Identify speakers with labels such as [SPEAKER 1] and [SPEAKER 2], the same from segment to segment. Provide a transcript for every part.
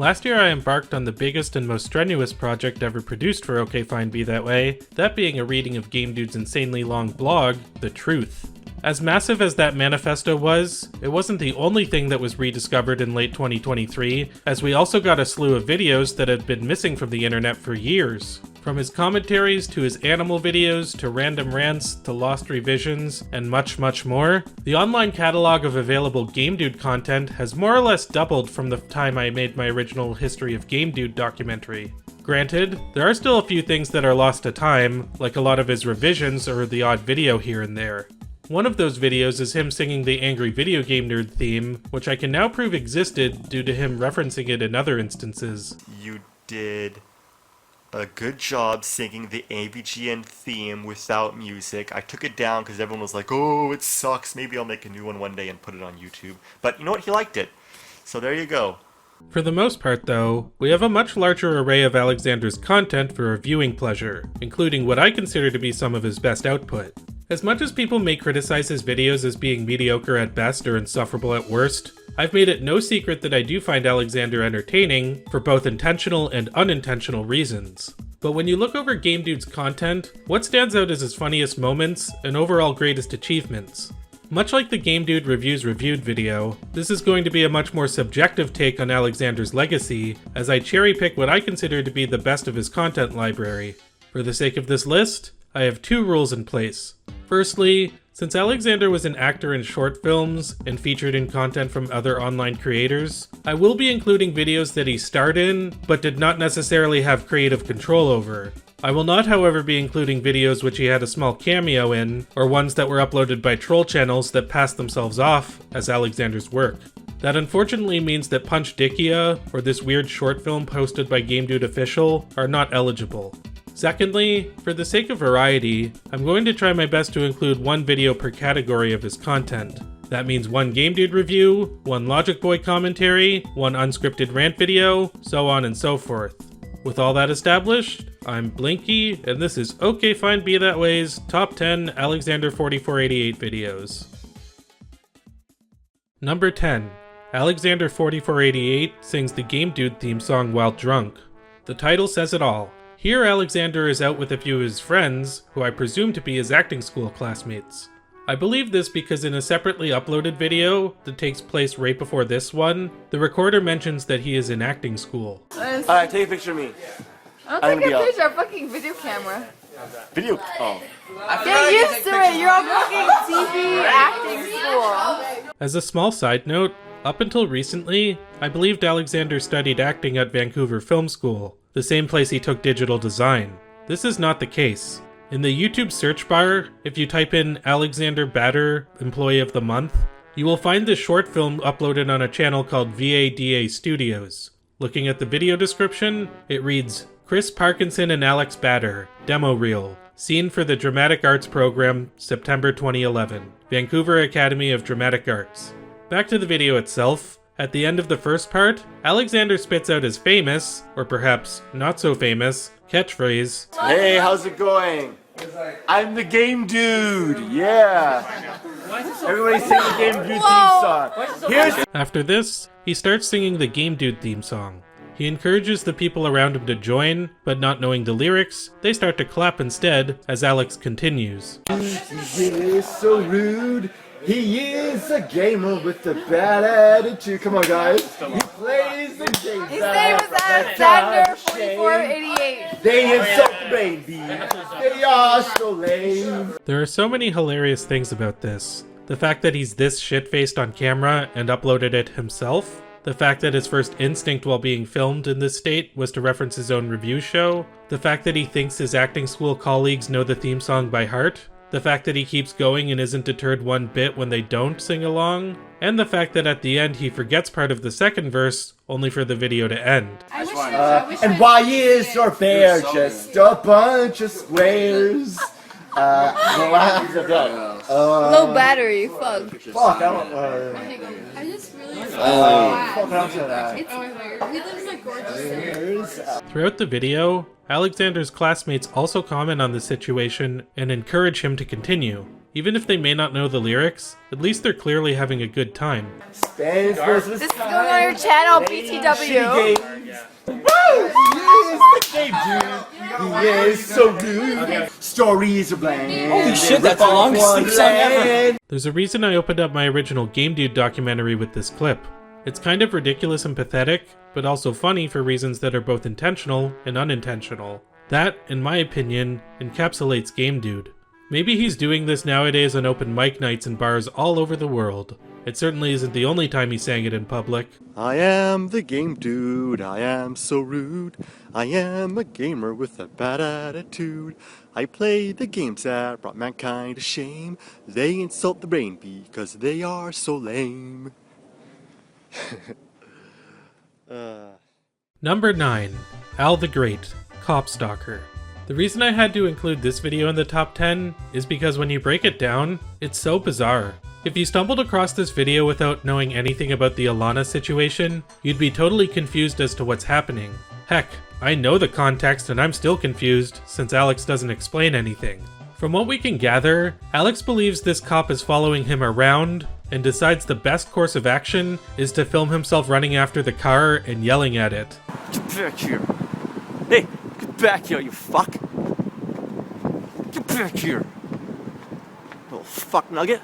[SPEAKER 1] Last year I embarked on the biggest and most strenuous project ever produced for OK Fine Be That Way, that being a reading of Game Dude's insanely long blog, The Truth. As massive as that manifesto was, it wasn't the only thing that was rediscovered in late 2023, as we also got a slew of videos that had been missing from the internet for years. From his commentaries to his animal videos to random rants to lost revisions and much, much more, the online catalog of available Game Dude content has more or less doubled from the time I made my original History of Game Dude documentary. Granted, there are still a few things that are lost to time, like a lot of his revisions or the odd video here and there. One of those videos is him singing the Angry Video Game Nerd theme, which I can now prove existed due to him referencing it in other instances.
[SPEAKER 2] You did a good job singing the AVGN theme without music. I took it down because everyone was like, oh, it sucks. Maybe I'll make a new one day and put it on YouTube. But you know what? He liked it. So there you go.
[SPEAKER 1] For the most part, though, we have a much larger array of Alexander's content for our viewing pleasure, including what I consider to be some of his best output. As much as people may criticize his videos as being mediocre at best or insufferable at worst, I've made it no secret that I do find Alexander entertaining for both intentional and unintentional reasons. But when you look over Game Dude's content, what stands out is his funniest moments and overall greatest achievements. Much like the Game Dude Reviews Reviewed video, this is going to be a much more subjective take on Alexander's legacy, as I cherry pick what I consider to be the best of his content library. For the sake of this list, I have two rules in place. Firstly, since Alexander was an actor in short films and featured in content from other online creators, I will be including videos that he starred in, but did not necessarily have creative control over. I will not, however, be including videos which he had a small cameo in, or ones that were uploaded by troll channels that passed themselves off as Alexander's work. That unfortunately means that Punch Dickia, or this weird short film posted by Game Dude Official, are not eligible. Secondly, for the sake of variety, I'm going to try my best to include one video per category of his content. That means one Game Dude review, one Logic Boy commentary, one unscripted rant video, so on and so forth. With all that established, I'm Blinky, and this is OK Fine Be That Way's Top 10 Alexander4488 videos. Number 10. Alexander4488 sings the Game Dude theme song while drunk. The title says it all. Here Alexander is out with a few of his friends, who I presume to be his acting school classmates. I believe this because in a separately uploaded video that takes place right before this one, the recorder mentions that he is in acting school.
[SPEAKER 2] Alright, take a picture of me.
[SPEAKER 3] I'll take a picture of fucking video camera.
[SPEAKER 2] Video? Oh.
[SPEAKER 3] Get used to it, you're on fucking TV acting school.
[SPEAKER 1] As a small side note, up until recently, I believed Alexander studied acting at Vancouver Film School, the same place he took digital design. This is not the case. In the YouTube search bar, if you type in Alexander Batter, Employee of the Month, you will find this short film uploaded on a channel called VADA Studios. Looking at the video description, it reads, Chris Parkinson and Alex Batter, Demo Reel, Scene for the Dramatic Arts Program, September 2011, Vancouver Academy of Dramatic Arts. Back to the video itself. At the end of the first part, Alexander spits out his famous, or perhaps not so famous, catchphrase,
[SPEAKER 2] Hey, how's it going? I'm the Game Dude, yeah! Everybody sing the Game Dude theme song.
[SPEAKER 1] After this, he starts singing the Game Dude theme song. He encourages the people around him to join, but not knowing the lyrics, they start to clap instead as Alex continues.
[SPEAKER 4] He is so rude. He is a gamer with a bad attitude. Come on, guys. He plays the game.
[SPEAKER 3] His name is Alexander4488.
[SPEAKER 4] They insult the baby. They are so lame.
[SPEAKER 1] There are so many hilarious things about this. The fact that he's this shit-faced on camera and uploaded it himself. The fact that his first instinct while being filmed in this state was to reference his own review show. The fact that he thinks his acting school colleagues know the theme song by heart. The fact that he keeps going and isn't deterred one bit when they don't sing along, and the fact that at the end he forgets part of the second verse, only for the video to end.
[SPEAKER 4] And why is your bear just a bunch of squares?
[SPEAKER 3] Low battery, fuck.
[SPEAKER 4] Fuck,
[SPEAKER 3] I just really
[SPEAKER 1] Throughout the video, Alexander's classmates also comment on the situation and encourage him to continue. Even if they may not know the lyrics, at least they're clearly having a good time.
[SPEAKER 4] Spanish versus
[SPEAKER 3] This is going on your channel, BTW.
[SPEAKER 4] Woo! He is the game dude. He is so rude. Stories are bland.
[SPEAKER 5] Holy shit, that's the longest sleep song ever.
[SPEAKER 1] There's a reason I opened up my original Game Dude documentary with this clip. It's kind of ridiculous and pathetic, but also funny for reasons that are both intentional and unintentional. That, in my opinion, encapsulates Game Dude. Maybe he's doing this nowadays on open mic nights in bars all over the world. It certainly isn't the only time he sang it in public.
[SPEAKER 2] I am the game dude, I am so rude. I am a gamer with a bad attitude. I play the games that brought mankind to shame. They insult the brain because they are so lame.
[SPEAKER 1] Number 9. Al the Great, Cop Stalker. The reason I had to include this video in the top 10 is because when you break it down, it's so bizarre. If you stumbled across this video without knowing anything about the Alana situation, you'd be totally confused as to what's happening. Heck, I know the context and I'm still confused since Alex doesn't explain anything. From what we can gather, Alex believes this cop is following him around and decides the best course of action is to film himself running after the car and yelling at it.
[SPEAKER 5] Get back here. Hey, get back here, you fuck. Get back here. Little fuck nugget.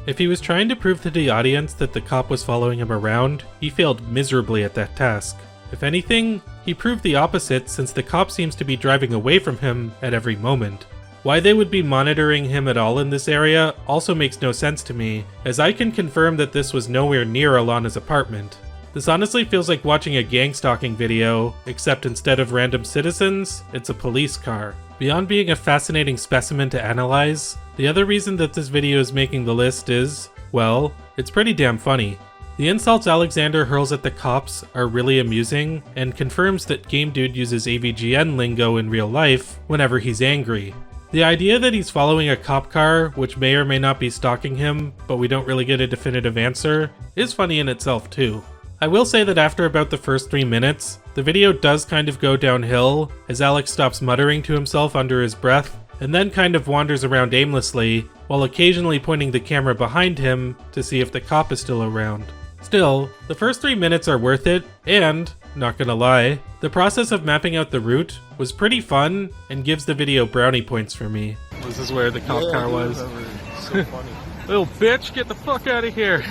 [SPEAKER 1] If he was trying to prove to the audience that the cop was following him around, he failed miserably at that task. If anything, he proved the opposite since the cop seems to be driving away from him at every moment. Why they would be monitoring him at all in this area also makes no sense to me, as I can confirm that this was nowhere near Alana's apartment. This honestly feels like watching a gang stalking video, except instead of random citizens, it's a police car. Beyond being a fascinating specimen to analyze, the other reason that this video is making the list is, well, it's pretty damn funny. The insults Alexander hurls at the cops are really amusing, and confirms that Game Dude uses AVGN lingo in real life whenever he's angry. The idea that he's following a cop car, which may or may not be stalking him, but we don't really get a definitive answer, is funny in itself too. I will say that after about the first 3 minutes, the video does kind of go downhill, as Alex stops muttering to himself under his breath, and then kind of wanders around aimlessly, while occasionally pointing the camera behind him to see if the cop is still around. Still, the first 3 minutes are worth it, and, not gonna lie, the process of mapping out the route was pretty fun and gives the video brownie points for me. This is where the cop car was.
[SPEAKER 6] So funny.
[SPEAKER 1] Little bitch, get the fuck out of here.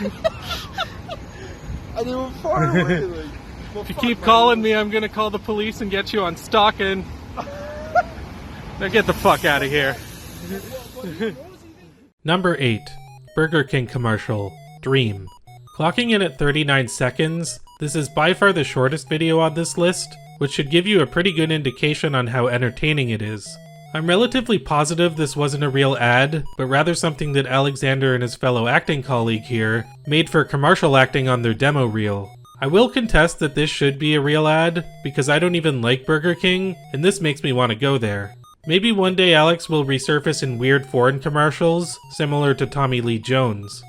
[SPEAKER 6] I didn't even far away. Like, well,
[SPEAKER 1] If you keep calling me, I'm gonna call the police and get you on stalking. Now get the fuck out of here. Number 8. Burger King commercial, Dream. Clocking in at 39 seconds, this is by far the shortest video on this list, which should give you a pretty good indication on how entertaining it is. I'm relatively positive this wasn't a real ad, but rather something that Alexander and his fellow acting colleague here made for commercial acting on their demo reel. I will contest that this should be a real ad, because I don't even like Burger King, and this makes me want to go there. Maybe one day Alex will resurface in weird foreign commercials, similar to Tommy Lee Jones.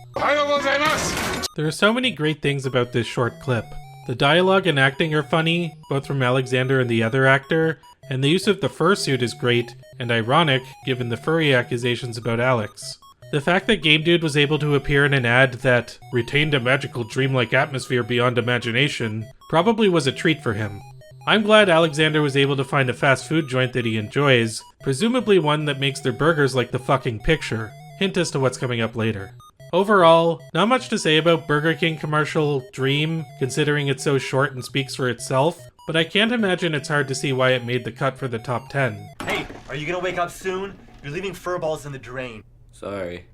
[SPEAKER 1] There are so many great things about this short clip. The dialogue and acting are funny, both from Alexander and the other actor, and the use of the fursuit is great and ironic given the furry accusations about Alex. The fact that Game Dude was able to appear in an ad that retained a magical dreamlike atmosphere beyond imagination probably was a treat for him. I'm glad Alexander was able to find a fast food joint that he enjoys, presumably one that makes their burgers like the fucking picture. Hint as to what's coming up later. Overall, not much to say about Burger King commercial Dream, considering it's so short and speaks for itself, but I can't imagine it's hard to see why it made the cut for the top 10.
[SPEAKER 2] Hey, are you gonna wake up soon? You're leaving furballs in the drain.
[SPEAKER 5] Sorry.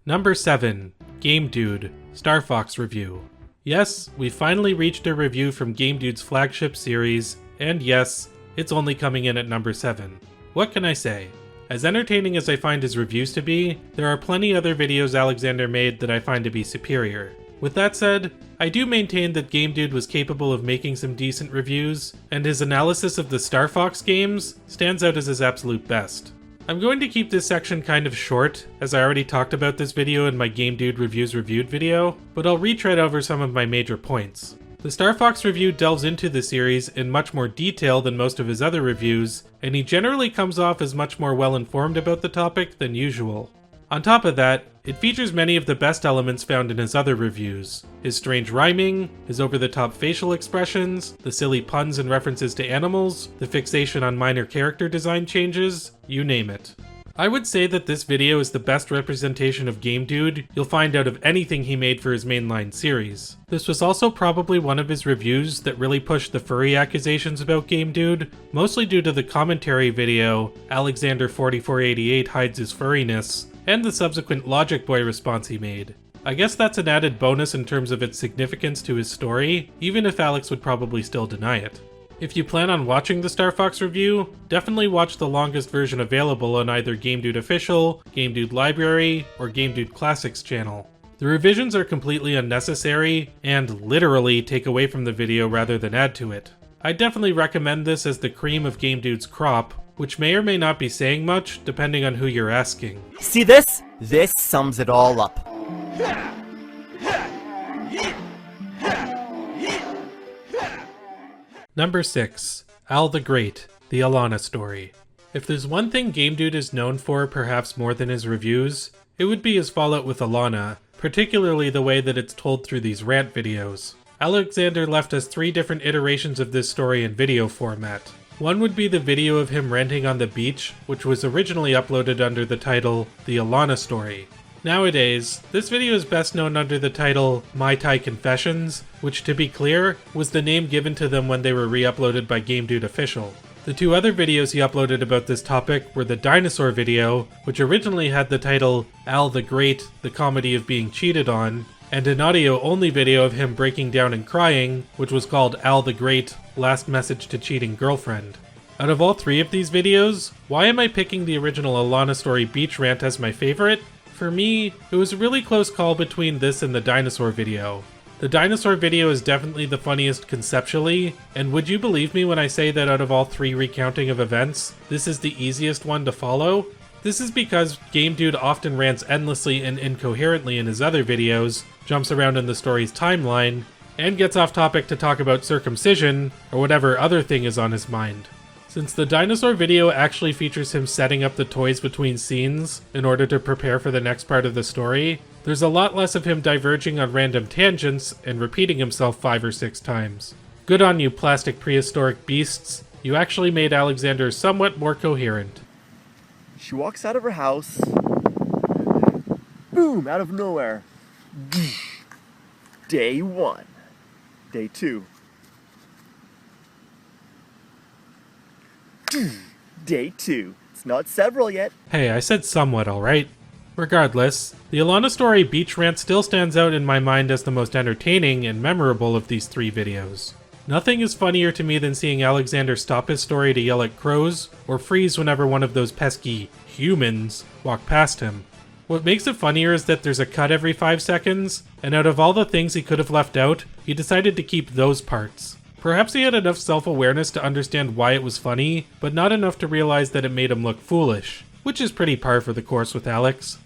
[SPEAKER 1] Number 7. Game Dude, Star Fox Review. Yes, we finally reached a review from Game Dude's flagship series, and yes, it's only coming in at number 7. What can I say? As entertaining as I find his reviews to be, there are plenty other videos Alexander made that I find to be superior. With that said, I do maintain that Game Dude was capable of making some decent reviews, and his analysis of the Star Fox games stands out as his absolute best. I'm going to keep this section kind of short, as I already talked about this video in my Game Dude Reviews Reviewed video, but I'll retread over some of my major points. The Star Fox review delves into the series in much more detail than most of his other reviews, and he generally comes off as much more well-informed about the topic than usual. On top of that, it features many of the best elements found in his other reviews. His strange rhyming, his over-the-top facial expressions, the silly puns and references to animals, the fixation on minor character design changes, you name it. I would say that this video is the best representation of Game Dude you'll find out of anything he made for his mainline series. This was also probably one of his reviews that really pushed the furry accusations about Game Dude, mostly due to the commentary video, Alexander4488 hides his furriness, and the subsequent Logic Boy response he made. I guess that's an added bonus in terms of its significance to his story, even if Alex would probably still deny it. If you plan on watching the Star Fox review, definitely watch the longest version available on either Game Dude Official, Game Dude Library, or Game Dude Classics channel. The revisions are completely unnecessary, and literally take away from the video rather than add to it. I definitely recommend this as the cream of Game Dude's crop, which may or may not be saying much, depending on who you're asking.
[SPEAKER 7] See this? This sums it all up.
[SPEAKER 1] Number 6. Al the Great, the Alana story. If there's one thing Game Dude is known for perhaps more than his reviews, it would be his fallout with Alana, particularly the way that it's told through these rant videos. Alexander left us 3 different iterations of this story in video format. One would be the video of him ranting on the beach, which was originally uploaded under the title The Alana Story. Nowadays, this video is best known under the title My Tai Confessions, which, to be clear, was the name given to them when they were re-uploaded by Game Dude Official. The 2 other videos he uploaded about this topic were the Dinosaur video, which originally had the title Al the Great, the Comedy of Being Cheated On, and an audio-only video of him breaking down and crying, which was called Al the Great, Last Message to Cheating Girlfriend. Out of all 3 of these videos, why am I picking the original Alana Story beach rant as my favorite? For me, it was a really close call between this and the Dinosaur video. The Dinosaur video is definitely the funniest conceptually, and would you believe me when I say that out of all 3 recounting of events, this is the easiest one to follow? This is because Game Dude often rants endlessly and incoherently in his other videos, jumps around in the story's timeline, and gets off topic to talk about circumcision, or whatever other thing is on his mind. Since the Dinosaur video actually features him setting up the toys between scenes in order to prepare for the next part of the story, there's a lot less of him diverging on random tangents and repeating himself 5 or 6 times. Good on you, plastic prehistoric beasts. You actually made Alexander somewhat more coherent.
[SPEAKER 7] She walks out of her house. Boom, out of nowhere. Day 1. Day 2. Day 2. It's not several yet.
[SPEAKER 1] Hey, I said somewhat, alright? Regardless, the Alana Story beach rant still stands out in my mind as the most entertaining and memorable of these 3 videos. Nothing is funnier to me than seeing Alexander stop his story to yell at crows, or freeze whenever one of those pesky humans walk past him. What makes it funnier is that there's a cut every 5 seconds, and out of all the things he could have left out, he decided to keep those parts. Perhaps he had enough self-awareness to understand why it was funny, but not enough to realize that it made him look foolish, which is pretty par for the course with Alex.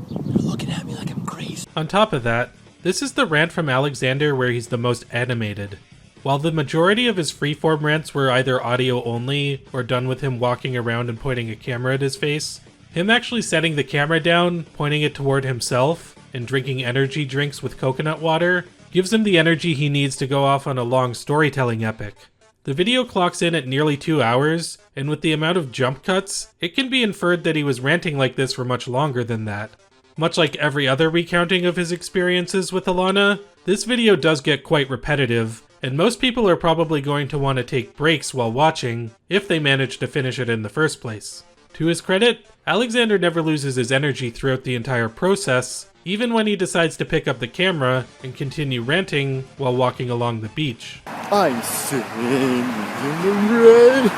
[SPEAKER 7] You're looking at me like I'm crazy.
[SPEAKER 1] On top of that, this is the rant from Alexander where he's the most animated. While the majority of his freeform rants were either audio only or done with him walking around and pointing a camera at his face, him actually setting the camera down, pointing it toward himself, and drinking energy drinks with coconut water gives him the energy he needs to go off on a long storytelling epic. The video clocks in at nearly 2 hours, and with the amount of jump cuts, it can be inferred that he was ranting like this for much longer than that. Much like every other recounting of his experiences with Alana, this video does get quite repetitive, and most people are probably going to want to take breaks while watching, if they manage to finish it in the first place. To his credit, Alexander never loses his energy throughout the entire process, even when he decides to pick up the camera and continue ranting while walking along the beach.
[SPEAKER 4] I'm singing in the rain,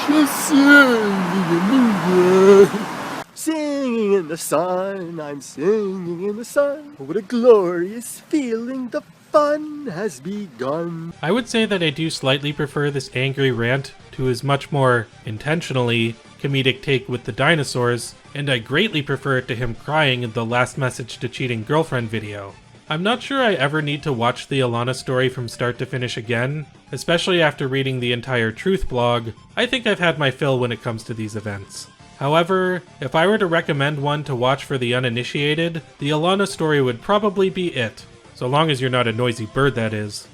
[SPEAKER 4] just singing in the rain. Singing in the sun, I'm singing in the sun. What a glorious feeling, the fun has begun.
[SPEAKER 1] I would say that I do slightly prefer this angry rant to his much more intentionally comedic take with the dinosaurs, and I greatly prefer it to him crying in the Last Message to Cheating Girlfriend video. I'm not sure I ever need to watch the Alana story from start to finish again, especially after reading the entire Truth blog. I think I've had my fill when it comes to these events. However, if I were to recommend one to watch for the uninitiated, the Alana story would probably be it. So long as you're not a noisy bird, that is.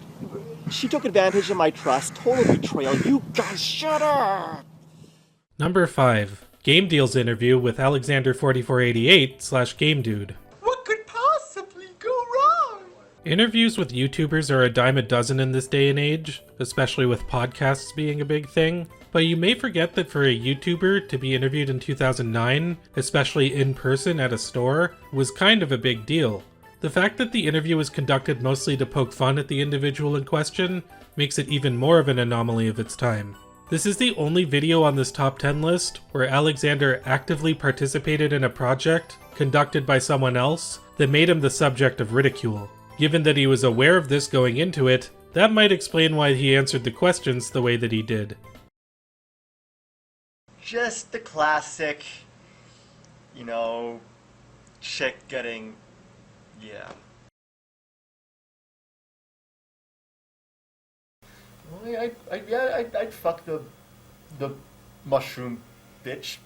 [SPEAKER 7] She took advantage of my trust. Total betrayal. You guys shut up!
[SPEAKER 1] Number 5. Game Deal's interview with Alexander4488/GameDude.
[SPEAKER 6] What could possibly go wrong?
[SPEAKER 1] Interviews with YouTubers are a dime a dozen in this day and age, especially with podcasts being a big thing. But you may forget that for a YouTuber to be interviewed in 2009, especially in person at a store, was kind of a big deal. The fact that the interview was conducted mostly to poke fun at the individual in question makes it even more of an anomaly of its time. This is the only video on this top 10 list where Alexander actively participated in a project conducted by someone else that made him the subject of ridicule. Given that he was aware of this going into it, that might explain why he answered the questions the way that he did.
[SPEAKER 2] Just the classic, chick getting, yeah.
[SPEAKER 4] Well, I'd fuck the mushroom bitch.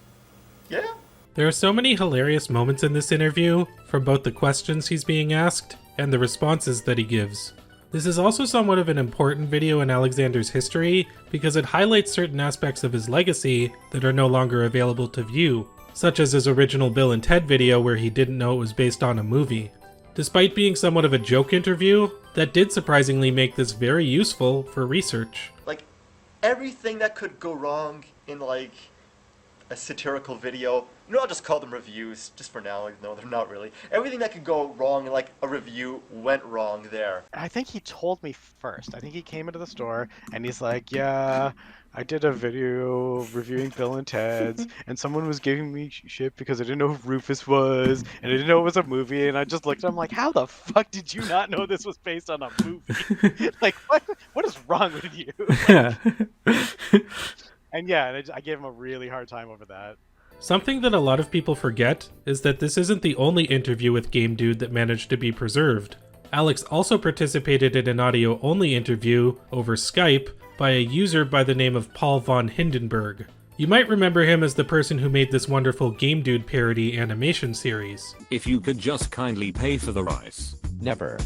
[SPEAKER 4] Yeah.
[SPEAKER 1] There are so many hilarious moments in this interview, from both the questions he's being asked and the responses that he gives. This is also somewhat of an important video in Alexander's history because it highlights certain aspects of his legacy that are no longer available to view, such as his original Bill and Ted video where he didn't know it was based on a movie. Despite being somewhat of a joke interview, that did surprisingly make this very useful for research.
[SPEAKER 2] Like, everything that could go wrong in, a satirical video, I'll just call them reviews, just for now. No, they're not really. Everything that could go wrong in, a review went wrong there.
[SPEAKER 6] I think he told me first. I think he came into the store and he's like, yeah, I did a video reviewing Bill and Ted's, and someone was giving me shit because I didn't know who Rufus was, and I didn't know it was a movie, and I just looked at him like, how the fuck did you not know this was based on a movie? Like, what is wrong with you? And yeah, I gave him a really hard time over that.
[SPEAKER 1] Something that a lot of people forget is that this isn't the only interview with GameDude that managed to be preserved. Alex also participated in an audio-only interview over Skype by a user by the name of Paul von Hindenburg. You might remember him as the person who made this wonderful GameDude parody animation series.
[SPEAKER 8] If you could just kindly pay for the rice.
[SPEAKER 9] Never.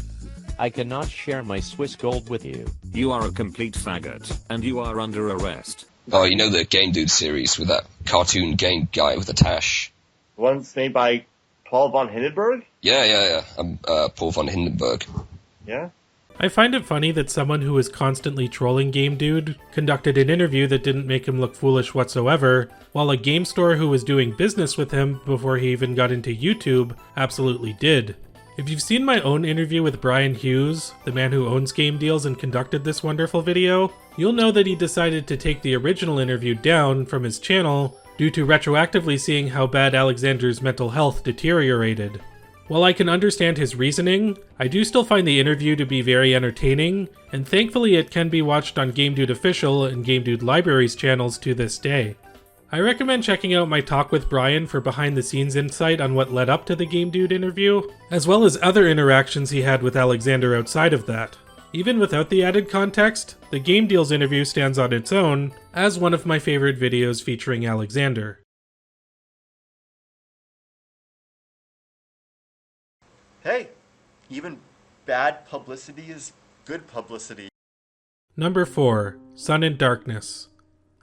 [SPEAKER 9] I cannot share my Swiss gold with you.
[SPEAKER 8] You are a complete faggot, and you are under arrest.
[SPEAKER 10] Oh, you know the Game Dude series with that cartoon game guy with the tash?
[SPEAKER 2] One's made by Paul von Hindenburg?
[SPEAKER 10] Yeah. I'm Paul von Hindenburg.
[SPEAKER 2] Yeah?
[SPEAKER 1] I find it funny that someone who was constantly trolling GameDude conducted an interview that didn't make him look foolish whatsoever, while a game store who was doing business with him before he even got into YouTube absolutely did. If you've seen my own interview with Brian Hughes, the man who owns Game Deals and conducted this wonderful video, you'll know that he decided to take the original interview down from his channel due to retroactively seeing how bad Alexander's mental health deteriorated. While I can understand his reasoning, I do still find the interview to be very entertaining, and thankfully it can be watched on GameDude Official and GameDude Libraries channels to this day. I recommend checking out my talk with Brian for behind-the-scenes insight on what led up to the GameDude interview, as well as other interactions he had with Alexander outside of that. Even without the added context, the Game Deals interview stands on its own as one of my favorite videos featuring Alexander.
[SPEAKER 2] Hey, even bad publicity is good publicity.
[SPEAKER 1] Number 4. Sun and Darkness.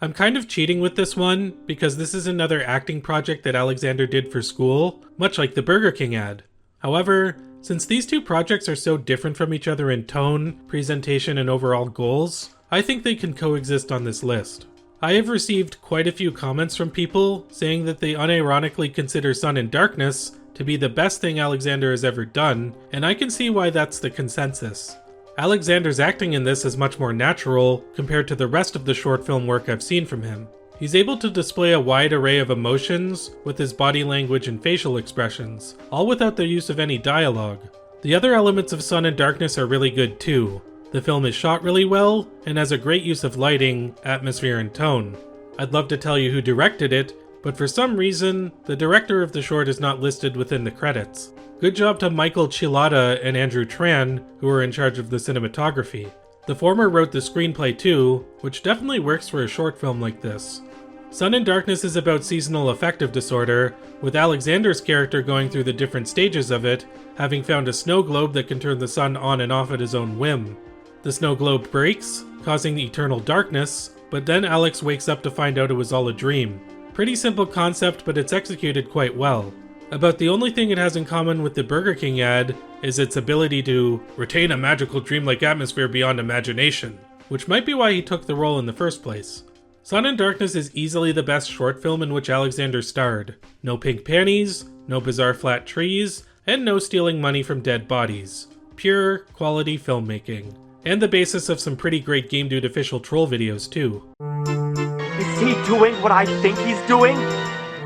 [SPEAKER 1] I'm kind of cheating with this one, because this is another acting project that Alexander did for school, much like the Burger King ad. However, since these two projects are so different from each other in tone, presentation, and overall goals, I think they can coexist on this list. I have received quite a few comments from people saying that they unironically consider Sun and Darkness to be the best thing Alexander has ever done, and I can see why that's the consensus. Alexander's acting in this is much more natural compared to the rest of the short film work I've seen from him. He's able to display a wide array of emotions with his body language and facial expressions, all without the use of any dialogue. The other elements of Sun and Darkness are really good too. The film is shot really well, and has a great use of lighting, atmosphere, and tone. I'd love to tell you who directed it, but for some reason, the director of the short is not listed within the credits. Good job to Michael Chilada and Andrew Tran, who were in charge of the cinematography. The former wrote the screenplay too, which definitely works for a short film like this. Sun and Darkness is about seasonal affective disorder, with Alexander's character going through the different stages of it, having found a snow globe that can turn the sun on and off at his own whim. The snow globe breaks, causing eternal darkness, but then Alex wakes up to find out it was all a dream. Pretty simple concept, but it's executed quite well. About the only thing it has in common with the Burger King ad is its ability to retain a magical dreamlike atmosphere beyond imagination, which might be why he took the role in the first place. Sun and Darkness is easily the best short film in which Alexander starred. No pink panties, no bizarre flat trees, and no stealing money from dead bodies. Pure, quality filmmaking. And the basis of some pretty great Game Dude official troll videos too.
[SPEAKER 7] Is he doing what I think he's doing?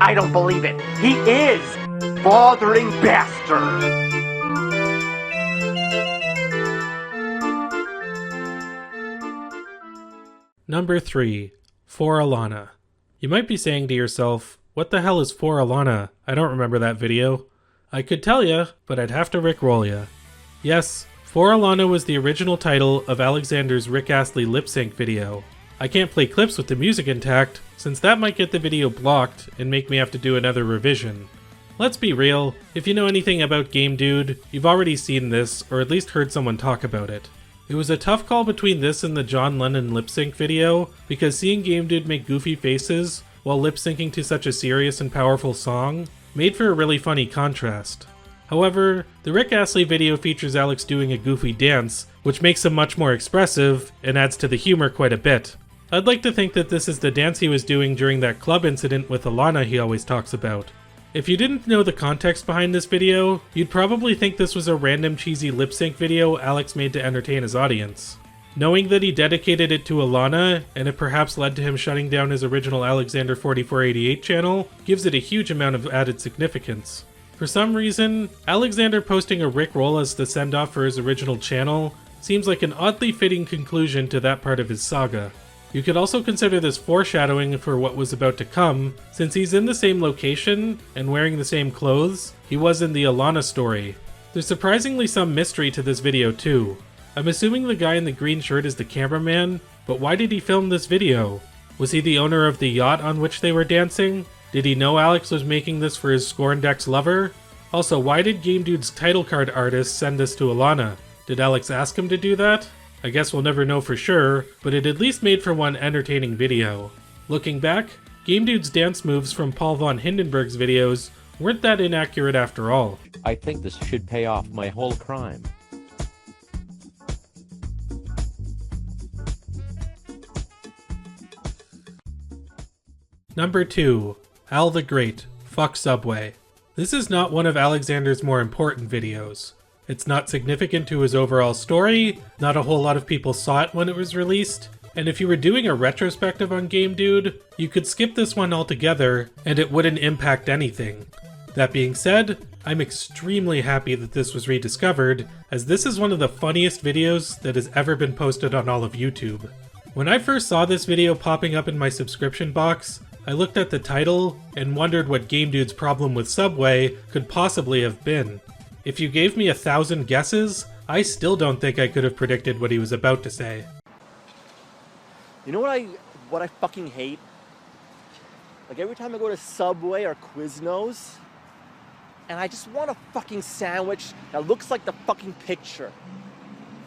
[SPEAKER 7] I don't believe it. He is! Bothering bastard!
[SPEAKER 1] Number 3. For Alana. You might be saying to yourself, what the hell is For Alana? I don't remember that video. I could tell ya, but I'd have to rickroll ya. Yes, For Alana was the original title of Alexander's Rick Astley lip sync video. I can't play clips with the music intact, since that might get the video blocked and make me have to do another revision. Let's be real, if you know anything about Game Dude, you've already seen this, or at least heard someone talk about it. It was a tough call between this and the John Lennon lip sync video, because seeing Game Dude make goofy faces while lip syncing to such a serious and powerful song made for a really funny contrast. However, the Rick Astley video features Alex doing a goofy dance, which makes him much more expressive and adds to the humor quite a bit. I'd like to think that this is the dance he was doing during that club incident with Alana he always talks about. If you didn't know the context behind this video, you'd probably think this was a random cheesy lip sync video Alex made to entertain his audience. Knowing that he dedicated it to Alana, and it perhaps led to him shutting down his original Alexander4488 channel, gives it a huge amount of added significance. For some reason, Alexander posting a Rickroll as the send-off for his original channel seems like an oddly fitting conclusion to that part of his saga. You could also consider this foreshadowing for what was about to come, since he's in the same location and wearing the same clothes he was in the Alana story. There's surprisingly some mystery to this video too. I'm assuming the guy in the green shirt is the cameraman, but why did he film this video? Was he the owner of the yacht on which they were dancing? Did he know Alex was making this for his Scorned ex-lover? Also, why did Game Dude's title card artist send this to Alana? Did Alex ask him to do that? I guess we'll never know for sure, but it at least made for one entertaining video. Looking back, Game Dude's dance moves from Paul von Hindenburg's videos weren't that inaccurate after all.
[SPEAKER 9] I think this should pay off my whole crime.
[SPEAKER 1] Number 2. Al the Great. Fuck Subway. This is not one of Alexander's more important videos. It's not significant to his overall story, not a whole lot of people saw it when it was released, and if you were doing a retrospective on Game Dude, you could skip this one altogether, and it wouldn't impact anything. That being said, I'm extremely happy that this was rediscovered, as this is one of the funniest videos that has ever been posted on all of YouTube. When I first saw this video popping up in my subscription box, I looked at the title and wondered what Game Dude's problem with Subway could possibly have been. If you gave me 1,000 guesses, I still don't think I could have predicted what he was about to say.
[SPEAKER 7] You know what I fucking hate? Like every time I go to Subway or Quiznos, and I just want a fucking sandwich that looks like the fucking picture.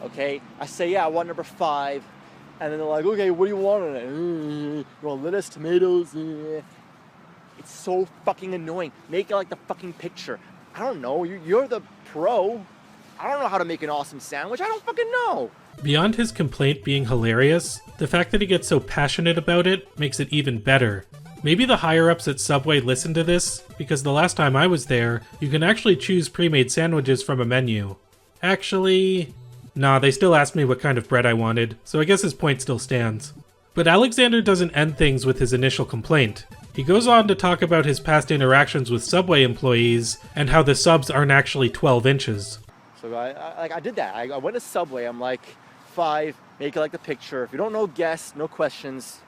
[SPEAKER 7] Okay? I say, yeah, I want number 5. And then they're like, okay, what do you want on it? You want lettuce, tomatoes? It's so fucking annoying. Make it like the fucking picture. I don't know, you're the pro. I don't know how to make an awesome sandwich. I don't fucking know.
[SPEAKER 1] Beyond his complaint being hilarious, the fact that he gets so passionate about it makes it even better. Maybe the higher-ups at Subway listen to this, because the last time I was there, you can actually choose pre-made sandwiches from a menu. Actually, nah, they still asked me what kind of bread I wanted, so I guess his point still stands. But Alexander doesn't end things with his initial complaint. He goes on to talk about his past interactions with Subway employees and how the subs aren't actually 12 inches.
[SPEAKER 7] So I did that. I went to Subway. I'm like, 5, make it like the picture. If you don't know, guess, no questions.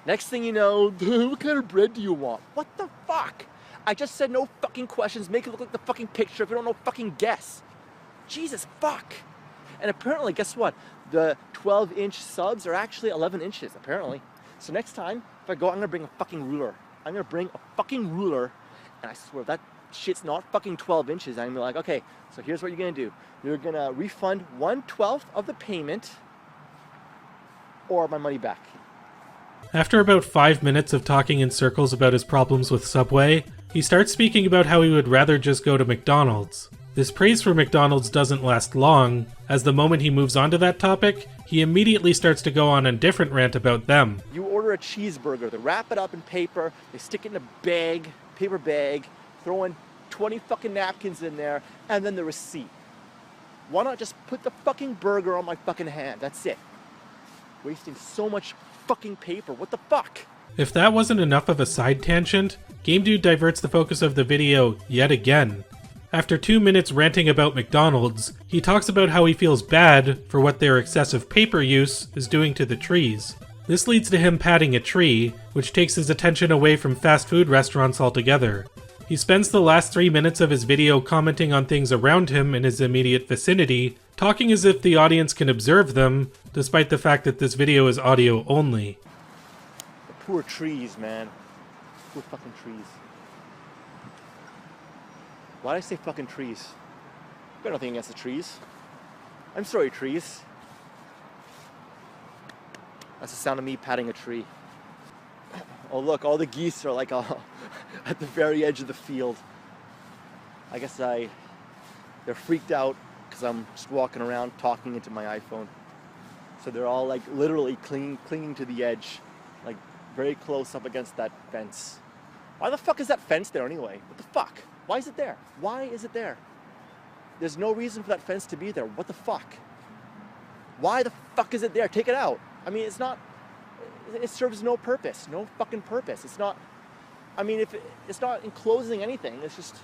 [SPEAKER 7] Next thing you know, what kind of bread do you want? What the fuck? I just said no fucking questions. Make it look like the fucking picture. If you don't know, fucking guess. Jesus, fuck. And apparently, guess what? The 12-inch subs are actually 11 inches, apparently. So next time, if I go, I'm gonna bring a fucking ruler. I'm gonna bring a fucking ruler, and I swear that shit's not fucking 12 inches. I'm gonna be like, okay, so here's what you're gonna do. You're gonna refund 1/12 of the payment, or my money back.
[SPEAKER 1] After about 5 minutes of talking in circles about his problems with Subway, he starts speaking about how he would rather just go to McDonald's. This praise for McDonald's doesn't last long, as the moment he moves on to that topic, he immediately starts to go on a different rant about them.
[SPEAKER 7] You order a cheeseburger, they wrap it up in paper, they stick it in a bag, paper bag, throw in 20 fucking napkins in there, and then the receipt. Why not just put the fucking burger on my fucking hand? That's it. Wasting so much fucking paper, what the fuck?
[SPEAKER 1] If that wasn't enough of a side tangent, Game Dude diverts the focus of the video yet again. After 2 minutes ranting about McDonald's, he talks about how he feels bad for what their excessive paper use is doing to the trees. This leads to him patting a tree, which takes his attention away from fast food restaurants altogether. He spends the last 3 minutes of his video commenting on things around him in his immediate vicinity, talking as if the audience can observe them, despite the fact that this video is audio only.
[SPEAKER 7] The poor trees, man. Poor fucking trees. Why did I say fucking trees? I've got nothing against the trees. I'm sorry, trees. That's the sound of me patting a tree. Oh look, all the geese are like at the very edge of the field. I guess they're freaked out because I'm just walking around talking into my iPhone. So they're all like literally clinging to the edge, like very close up against that fence. Why the fuck is that fence there anyway? What the fuck? Why is it there? Why is it there? There's no reason for that fence to be there. What the fuck? Why the fuck is it there? Take it out. I mean, it serves no purpose. No fucking purpose. It's not, I mean, if it's not enclosing anything, it's just,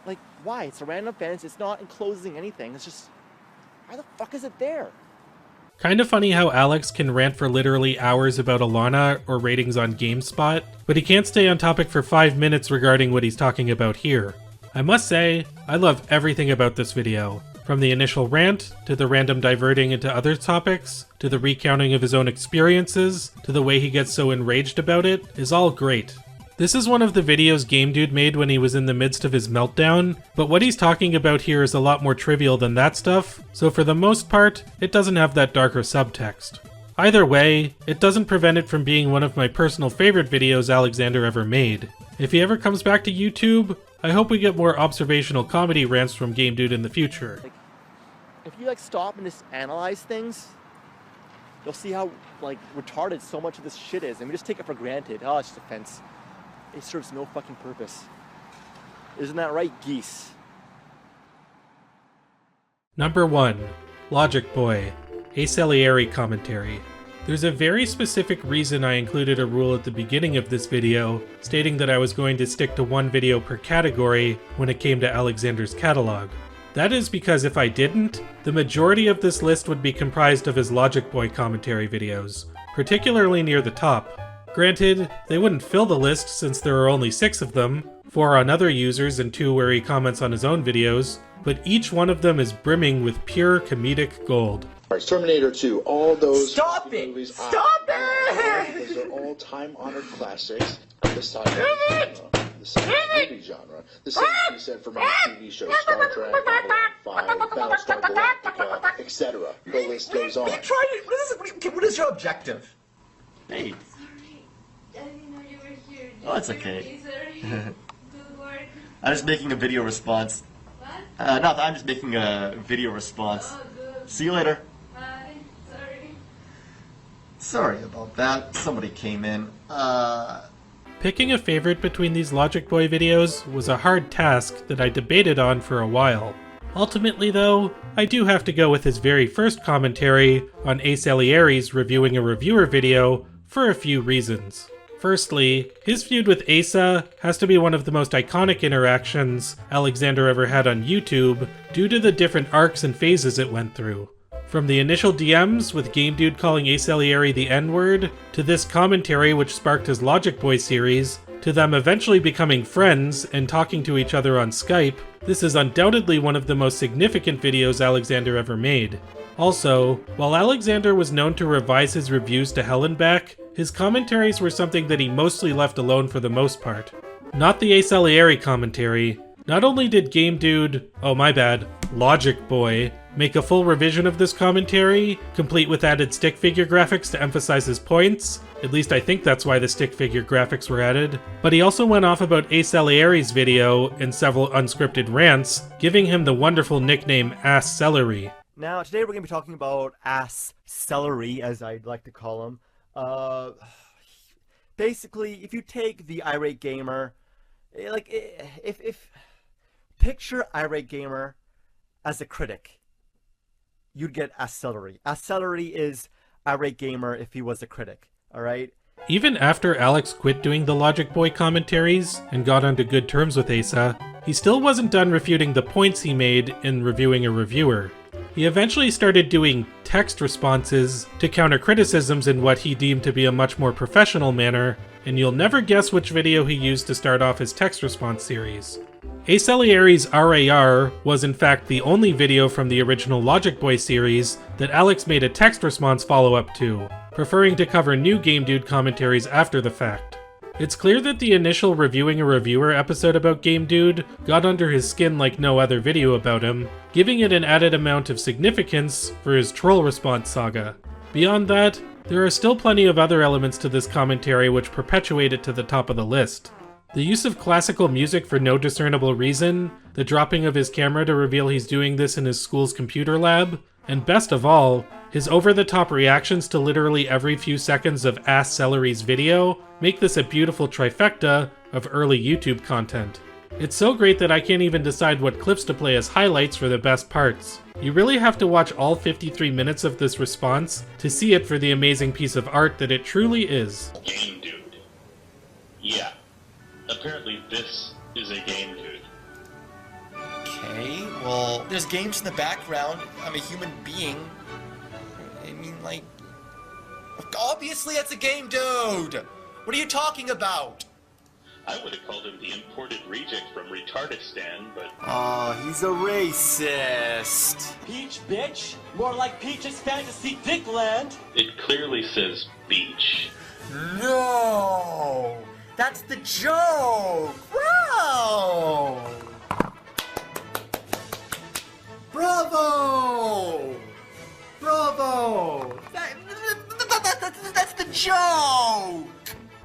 [SPEAKER 7] like, why? It's a random fence. It's not enclosing anything. It's just, why the fuck is it there?
[SPEAKER 1] Kinda funny how Alex can rant for literally hours about Alana or ratings on GameSpot, but he can't stay on topic for 5 minutes regarding what he's talking about here. I must say, I love everything about this video. From the initial rant, to the random diverting into other topics, to the recounting of his own experiences, to the way he gets so enraged about it, is all great. This is one of the videos Game Dude made when he was in the midst of his meltdown, but what he's talking about here is a lot more trivial than that stuff, so for the most part, it doesn't have that darker subtext. Either way, it doesn't prevent it from being one of my personal favorite videos Alexander ever made. If he ever comes back to YouTube, I hope we get more observational comedy rants from Game Dude in the future.
[SPEAKER 7] Like, if you stop and just analyze things, you'll see how retarded so much of this shit is, and we just take it for granted. Oh, it's just a fence. It serves no fucking purpose. Isn't that right, geese?
[SPEAKER 1] Number 1. Logic Boy. Asalieri commentary. There's a very specific reason I included a rule at the beginning of this video, stating that I was going to stick to one video per category when it came to Alexander's catalog. That is because if I didn't, the majority of this list would be comprised of his Logic Boy commentary videos, particularly near the top. Granted, they wouldn't fill the list since there are only 6 of them, 4 on other users and 2 where he comments on his own videos, but each one of them is brimming with pure comedic gold.
[SPEAKER 11] Terminator 2, all those
[SPEAKER 7] movies. Stop it!
[SPEAKER 11] Those are all time-honored classics of the sci-fi movie genre. The same can be said for many TV shows, Star Trek, Babylon 5, Battlestar Galactica, etc. The list goes on.
[SPEAKER 2] What is your objective? Hey.
[SPEAKER 3] I didn't know you were here.
[SPEAKER 2] Oh, it's okay.
[SPEAKER 3] Sorry. Good work.
[SPEAKER 2] I'm just making a video response.
[SPEAKER 3] What?
[SPEAKER 2] I'm just making a video response.
[SPEAKER 3] Oh, good.
[SPEAKER 2] See you later.
[SPEAKER 3] Bye. Sorry.
[SPEAKER 2] Sorry about that. Somebody came in.
[SPEAKER 1] Picking a favorite between these Logic Boy videos was a hard task that I debated on for a while. Ultimately though, I do have to go with his very first commentary on Asalieri's reviewing a reviewer video for a few reasons. Firstly, his feud with Asa has to be one of the most iconic interactions Alexander ever had on YouTube due to the different arcs and phases it went through. From the initial DMs with Game Dude calling Asalieri the N-word, to this commentary which sparked his Logic Boy series, to them eventually becoming friends and talking to each other on Skype, this is undoubtedly one of the most significant videos Alexander ever made. Also, while Alexander was known to revise his reviews to hell and back, his commentaries were something that he mostly left alone for the most part. Not the Asalieri commentary. Not only did Game Dude, oh my bad, Logic Boy, make a full revision of this commentary, complete with added stick figure graphics to emphasize his points, at least I think that's why the stick figure graphics were added, but he also went off about Asalieri's video in several unscripted rants, giving him the wonderful nickname Asalieri.
[SPEAKER 7] Now, today we're going to be talking about Asalieri, as I'd like to call him. Basically, if you take the irate gamer, like, if picture irate gamer as a critic, you'd get Asalieri. Asalieri is irate gamer if he was a critic, alright?
[SPEAKER 1] Even after Alex quit doing the Logic Boy commentaries and got onto good terms with Asa, he still wasn't done refuting the points he made in reviewing a reviewer. He eventually started doing text responses to counter criticisms in what he deemed to be a much more professional manner, and you'll never guess which video he used to start off his text response series. Asalieri's RAR was in fact the only video from the original Logic Boy series that Alex made a text response follow-up to, preferring to cover new Game Dude commentaries after the fact. It's clear that the initial Reviewing a Reviewer episode about Game Dude got under his skin like no other video about him, giving it an added amount of significance for his troll response saga. Beyond that, there are still plenty of other elements to this commentary which perpetuate it to the top of the list. The use of classical music for no discernible reason, the dropping of his camera to reveal he's doing this in his school's computer lab, and best of all, his over-the-top reactions to literally every few seconds of Asalieri's video make this a beautiful trifecta of early YouTube content. It's so great that I can't even decide what clips to play as highlights for the best parts. You really have to watch all 53 minutes of this response to see it for the amazing piece of art that it truly is.
[SPEAKER 12] Game Dude. Yeah. Apparently this is a Game Dude.
[SPEAKER 13] Okay, well, there's games in the background. I'm a human being. I mean, like... Obviously that's a Game Dude! What are you talking about?
[SPEAKER 12] I would have called him the imported reject from Retardistan, but...
[SPEAKER 7] Oh, he's a racist.
[SPEAKER 14] Peach, bitch? More like Peach's Fantasy Dickland.
[SPEAKER 12] It clearly says beach.
[SPEAKER 7] No! That's the joke! Wow! Bravo! Bravo! That's the joke!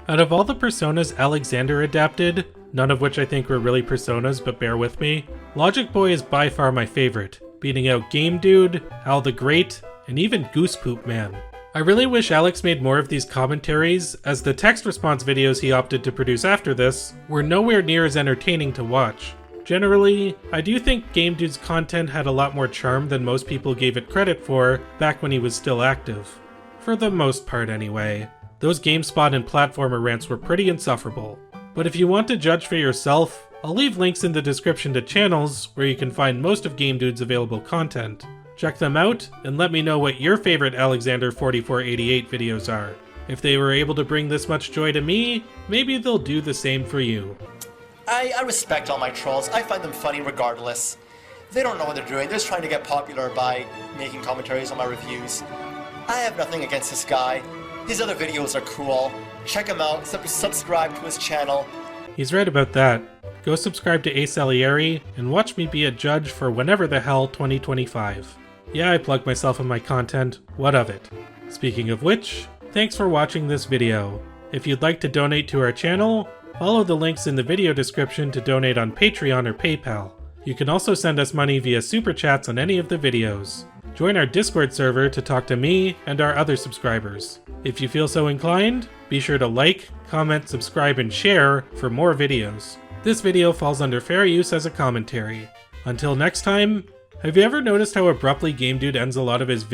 [SPEAKER 1] Out of all the personas Alexander adapted, none of which I think were really personas, but bear with me, Logic Boy is by far my favorite, beating out Game Dude, Al the Great, and even Goose Poop Man. I really wish Alex made more of these commentaries, as the text response videos he opted to produce after this were nowhere near as entertaining to watch. Generally, I do think Game Dude's content had a lot more charm than most people gave it credit for back when he was still active. For the most part anyway. Those GameSpot and platformer rants were pretty insufferable. But if you want to judge for yourself, I'll leave links in the description to channels where you can find most of Game Dude's available content. Check them out, and let me know what your favorite Alexander4488 videos are. If they were able to bring this much joy to me, maybe they'll do the same for you.
[SPEAKER 13] I respect all my trolls. I find them funny regardless. They don't know what they're doing. They're just trying to get popular by making commentaries on my reviews. I have nothing against this guy. His other videos are cool. Check him out. Subscribe to his channel.
[SPEAKER 1] He's right about that. Go subscribe to Asalieri and watch me be a judge for whenever the hell 2025. Yeah, I plug myself in my content. What of it? Speaking of which, thanks for watching this video. If you'd like to donate to our channel, follow the links in the video description to donate on Patreon or PayPal. You can also send us money via Super Chats on any of the videos. Join our Discord server to talk to me and our other subscribers. If you feel so inclined, be sure to like, comment, subscribe, and share for more videos. This video falls under fair use as a commentary. Until next time, have you ever noticed how abruptly Game Dude ends a lot of his videos?